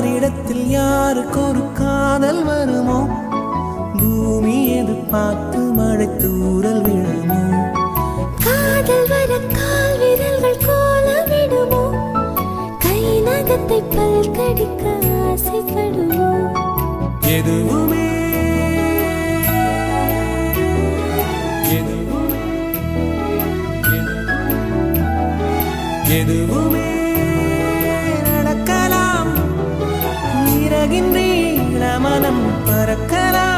யாரிடத்தில் யாருக்கு ஒரு காதல் வருமோ பூமி எதிர்பார்த்து மழை தூறல் விழுமோ காதல் வர கால் விரல்கள் கோலமிடுமோ கை நகத்தை பல் கடிக்க ஆசைப்படுமோ எதுவுமே எதுவுமே நடக்கலாம் இறகின்றி மனம் பறக்கலாம்